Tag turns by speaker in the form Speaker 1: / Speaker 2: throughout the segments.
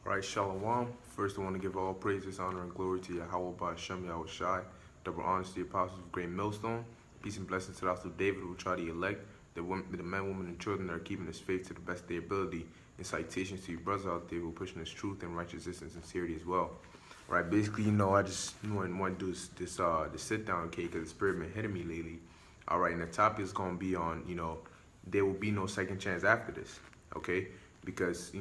Speaker 1: All right, Shalom. First, I want to give all praises, honor, and glory to Yahweh by Hashem Yahweh Shai. Double honors to the apostles of Great Millstone. Peace and blessings to the house of David, who try to elect the men, women, and children that are keeping his faith to the best of their ability. And citations to you brothers out there who are pushing his truth and righteousness and sincerity as well. All right, basically, I just want to do this sit down, okay, because the spirit been hitting me lately. All right, and the topic is going to be on, there will be no second chance after this, okay? Because,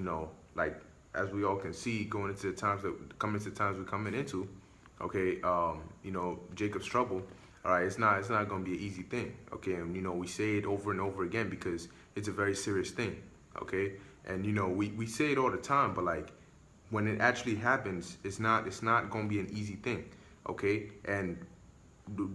Speaker 1: like, as we all can see, coming into the times we're coming into, okay, Jacob's trouble, all right, it's not going to be an easy thing, okay, and we say it over and over again because it's a very serious thing, okay, and we say it all the time, but like when it actually happens, it's not going to be an easy thing, okay, and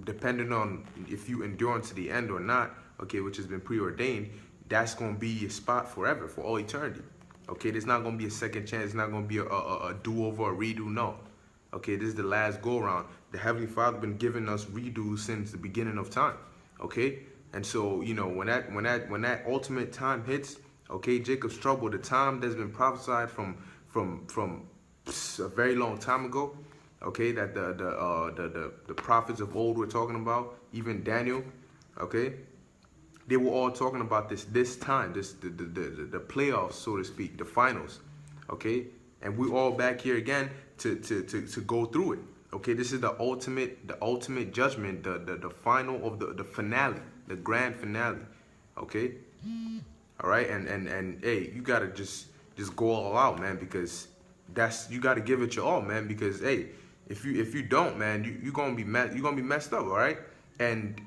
Speaker 1: depending on if you endure to the end or not, okay, which has been preordained, that's going to be your spot forever, for all eternity. Okay, there's not going to be a second chance. It's not going to be a do-over, a redo, no. Okay, this is the last go-around. The Heavenly Father been giving us redos since the beginning of time. Okay, and so, when that ultimate time hits, okay, Jacob's trouble, the time that's been prophesied from a very long time ago, okay, that the prophets of old were talking about, even Daniel, okay, they were all talking about this time, the playoffs, so to speak, the finals, okay, and we all back here again to go through it, okay. This is the ultimate judgment, the final of the finale, the grand finale, okay. All right, and hey, you gotta just go all out, man, because you gotta give it your all, man, because hey, if you don't, man, you're gonna be messed up, all right. And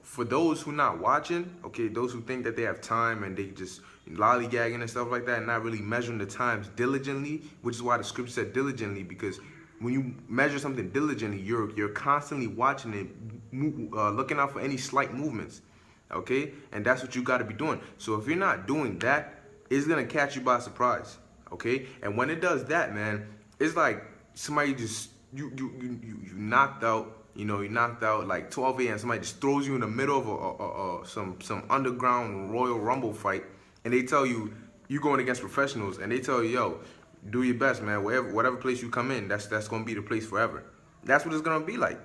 Speaker 1: for those who not watching, okay, those who think that they have time and they just lollygagging and stuff like that and not really measuring the times diligently, which is why the scripture said diligently, because when you measure something diligently, you're constantly watching it, looking out for any slight movements, okay, and that's what you got to be doing. So if you're not doing that, it's gonna catch you by surprise, okay. And when it does that, man, it's like somebody just you knocked out. You knocked out like 12 a.m. Somebody just throws you in the middle of some underground Royal Rumble fight, and they tell you going against professionals, and they tell you, yo, do your best, man. Whatever place you come in, that's gonna be the place forever. That's what it's gonna be like.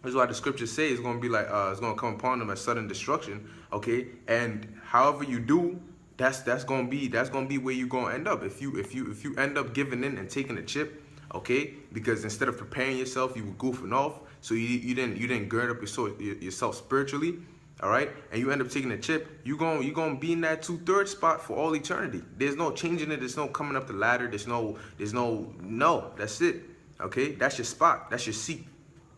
Speaker 1: That's why the scriptures say it's gonna be like it's gonna come upon them as sudden destruction. Okay, and however you do, that's gonna be where you're gonna end up. If you end up giving in and taking a chip. Okay, because instead of preparing yourself, you were goofing off, so you didn't gird up yourself spiritually, all right, and you end up taking a chip. You gonna be in that 2/3 spot for all eternity. There's no changing it. There's no coming up the ladder. There's no. That's it. Okay, that's your spot. That's your seat.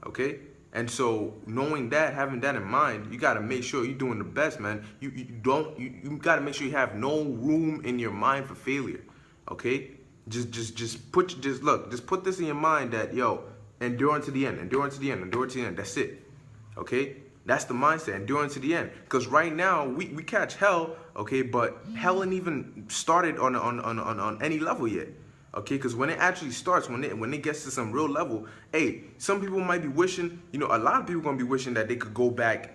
Speaker 1: Okay, and so knowing that, having that in mind, you gotta make sure you're doing the best, man. You gotta make sure you have no room in your mind for failure. Okay. Just put this in your mind that, yo, endure to the end, endure to the end, endure to the end. That's it. Okay? That's the mindset, endure to the end. Because right now we catch hell, okay, but hell ain't even started on any level yet. Okay, because when it actually starts, when it gets to some real level, hey, some people might be wishing, a lot of people gonna be wishing that they could go back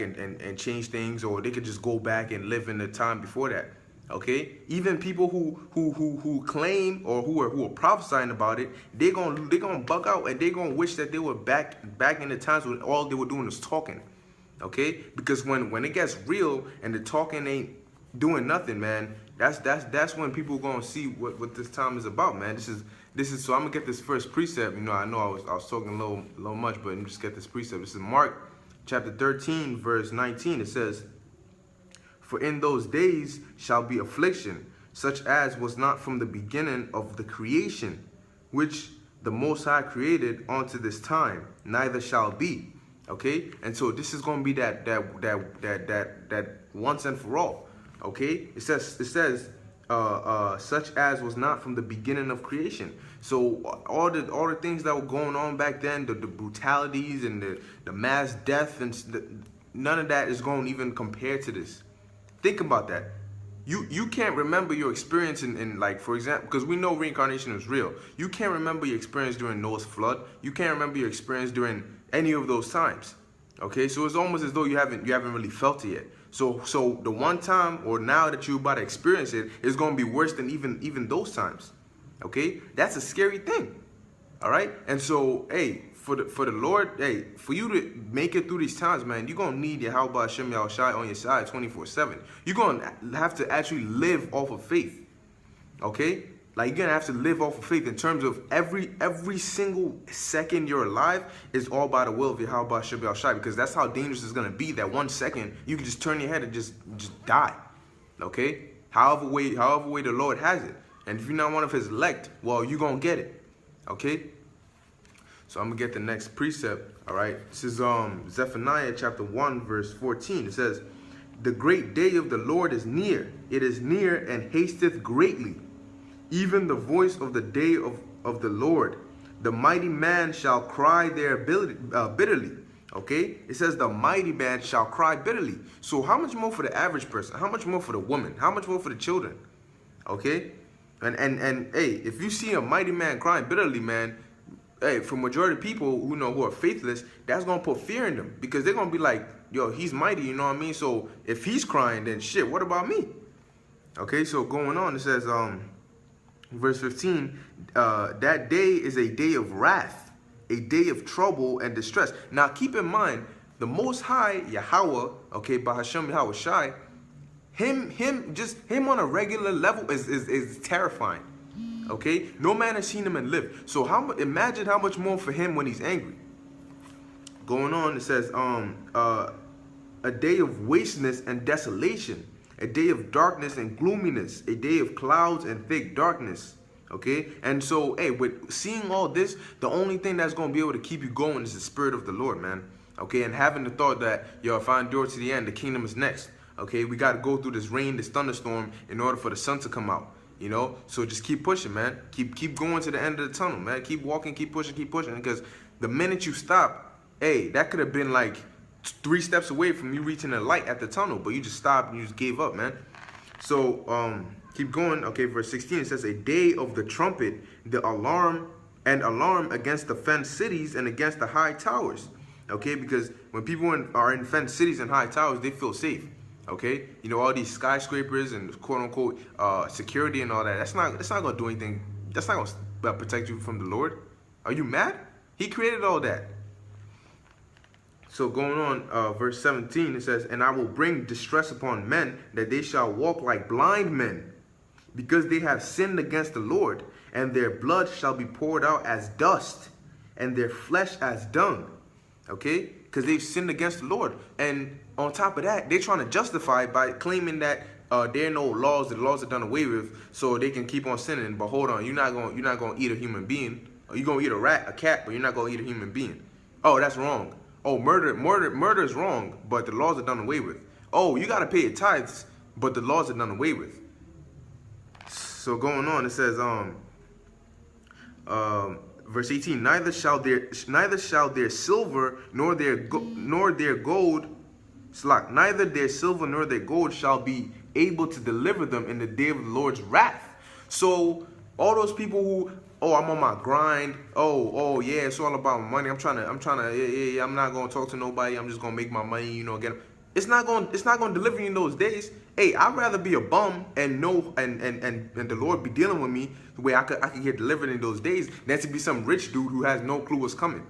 Speaker 1: and change things, or they could just go back and live in the time before that. Okay, even people who claim or who are prophesying about it, they're gonna bug out, and they're gonna wish that they were back in the times when all they were doing was talking. Okay, because when it gets real and the talking ain't doing nothing, man, that's when people are gonna see what this time is about, man. This is so I'm gonna get this first precept. I know I was talking a little much, but let me just get this precept. This is Mark chapter 13 verse 19. It says, "For in those days shall be affliction, such as was not from the beginning of the creation, which the Most High created unto this time, neither shall be." Okay, and so this is going to be that once and for all. Okay, it says such as was not from the beginning of creation. So all the things that were going on back then, the brutalities and the mass death, and none of that is going to even compare to this. Think about that. You can't remember your experience in like, for example, because we know reincarnation is real. You can't remember your experience during Noah's flood. You can't remember your experience during any of those times. Okay, so it's almost as though you haven't really felt it yet. So the one time or now that you're about to experience it is going to be worse than even those times. Okay, that's a scary thing. All right, and so hey, for the Lord, hey, for you to make it through these times, man, you're gonna need Yahweh Hashem Yahushai on your side 24/7. You're gonna have to actually live off of faith. Okay, like you're gonna have to live off of faith in terms of every single second you're alive is all by the will of Yahweh Hashem Yahushai, because that's how dangerous it's gonna be. That 1 second you can just turn your head and just die. Okay, however way the Lord has it. And if you're not one of his elect, well, you're going to get it. Okay? So I'm going to get the next precept. All right? This is Zephaniah chapter 1, verse 14. It says, "The great day of the Lord is near. It is near and hasteth greatly. Even the voice of the day of the Lord. The mighty man shall cry there bitterly." Okay? It says the mighty man shall cry bitterly. So how much more for the average person? How much more for the woman? How much more for the children? Okay? And hey, if you see a mighty man crying bitterly, man, hey, for majority of people who are faithless, that's gonna put fear in them, because they're gonna be like, yo, he's mighty, you know what I mean? So if he's crying, then shit, what about me? Okay, so going on, it says, verse 15, that day is a day of wrath, a day of trouble and distress. Now keep in mind, the Most High Yahweh, okay, by Hashem Yahushai, him on a regular level is terrifying. Okay, no man has seen him and lived. So imagine how much more for him when he's angry. Going on, it says a day of wasteness and desolation, a day of darkness and gloominess, a day of clouds and thick darkness. Okay, and so hey, with seeing all this, the only thing that's going to be able to keep you going is the Spirit of the Lord, man. Okay, and having the thought that, yo, if I endure to the end, the kingdom is next. Okay, we got to go through this rain, this thunderstorm, in order for the sun to come out. You know, so just keep pushing, man. Keep going to the end of the tunnel, man. Keep walking, keep pushing, because the minute you stop, hey, that could have been like 3 steps away from you reaching the light at the tunnel, but you just stopped and you just gave up, man. So keep going. Okay, verse 16, it says, a day of the trumpet, the alarm against the fenced cities and against the high towers. Okay, because when people are in fenced cities and high towers, they feel safe. Okay, you know, all these skyscrapers and quote unquote security and all that. That's not gonna do anything. That's not gonna protect you from the Lord. Are you mad? He created all that. So going on, verse 17, it says, "And I will bring distress upon men, that they shall walk like blind men, because they have sinned against the Lord, and their blood shall be poured out as dust, and their flesh as dung." Okay, because they've sinned against the Lord. And on top of that, they're trying to justify it by claiming that there are no laws, the laws are done away with, so they can keep on sinning. But hold on, you're not gonna eat a human being. You're gonna eat a rat, a cat, but you're not gonna eat a human being. Oh, that's wrong. Oh, murder is wrong, but the laws are done away with. Oh, you gotta pay your tithes, but the laws are done away with. So going on, it says, verse 18, neither shall their silver nor their gold, neither their silver nor their gold shall be able to deliver them in the day of the Lord's wrath. So all those people who, oh, I'm on my grind, oh yeah, it's all about money. I'm trying to, yeah, I'm not gonna talk to nobody. I'm just gonna make my money, you know, get. It's not gonna deliver you in those days. Hey, I'd rather be a bum and the Lord be dealing with me the way I could get delivered in those days than to be some rich dude who has no clue what's coming.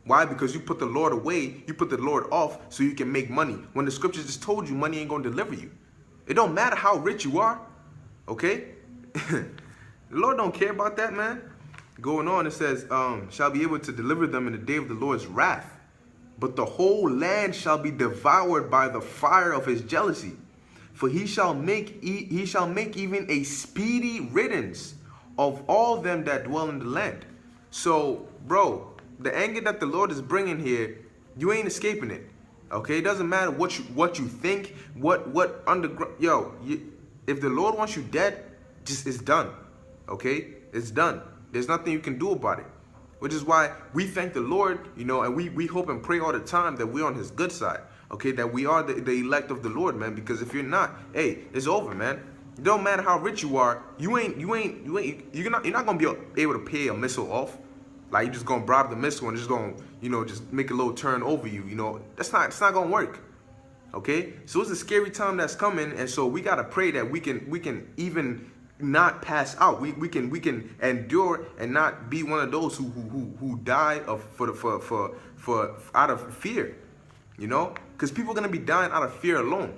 Speaker 1: Why? Because you put the Lord away, you put the Lord off so you can make money. When the scriptures just told you money ain't gonna deliver you. It don't matter how rich you are, okay? The Lord don't care about that, man. Going on, it says, shall be able to deliver them in the day of the Lord's wrath. But the whole land shall be devoured by the fire of his jealousy. For he shall make even a speedy riddance of all them that dwell in the land. So, bro, the anger that the Lord is bringing here, you ain't escaping it. Okay, it doesn't matter what you think, what underground. Yo, if the Lord wants you dead, it's done. Okay, it's done. There's nothing you can do about it. Which is why we thank the Lord, you know, and we hope and pray all the time that we're on his good side. Okay, that we are the elect of the Lord, man. Because if you're not, hey, it's over, man. It don't matter how rich you are, you're not gonna be able to pay a missile off. Like you're just gonna bribe the missile and just gonna, you know, just make a little turn over you. You know, it's not gonna work. Okay, so it's a scary time that's coming, and so we gotta pray that we can even not pass out. We can endure and not be one of those who die for out of fear, you know, because people are gonna be dying out of fear alone.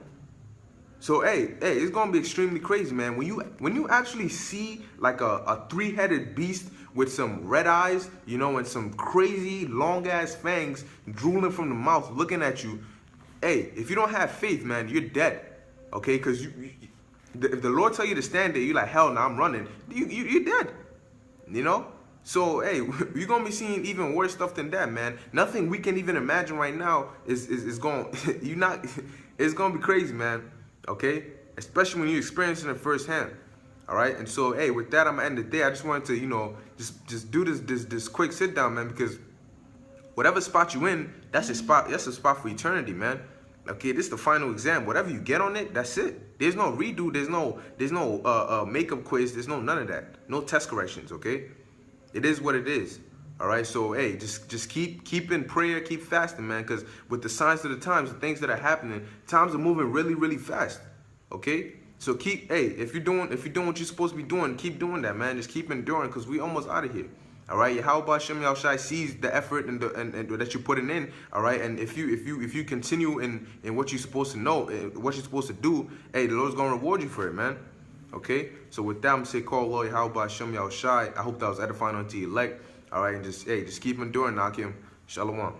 Speaker 1: So hey, it's gonna be extremely crazy, man. When you actually see like a three-headed beast with some red eyes, you know, and some crazy long ass fangs drooling from the mouth, looking at you. Hey, if you don't have faith, man, you're dead. Okay, because if the Lord tell you to stand there, you're like, hell no, I'm running. You're dead. You know. So hey, you're gonna be seeing even worse stuff than that, man. Nothing we can even imagine right now is going. It's gonna be crazy, man. Okay, especially when you experience it firsthand. All right, and so hey, with that, I'm gonna end the day. I just wanted to, you know, just do this quick sit down, man, because whatever spot you in, that's a spot. That's a spot for eternity, man. Okay, this is the final exam. Whatever you get on it, that's it. There's no redo. There's no makeup quiz. There's no none of that. No test corrections. Okay, it is what it is. All right, so hey, just keep in prayer, keep fasting, man, because with the signs of the times, the things that are happening, times are moving really, really fast. Okay, so if you're doing what you're supposed to be doing, keep doing that, man. Just keep enduring, because we almost out of here. All right, how about Shem Yahushai sees the effort and that you're putting in. All right, and if you continue in what you're supposed to know, what you're supposed to do, hey, the Lord's gonna reward you for it, man. Okay, so with that, I'm gonna say, call Lord, how about Shem Yahushai? I hope that was edifying unto the elect. All right, and just keep enduring, Nakim. Shalom.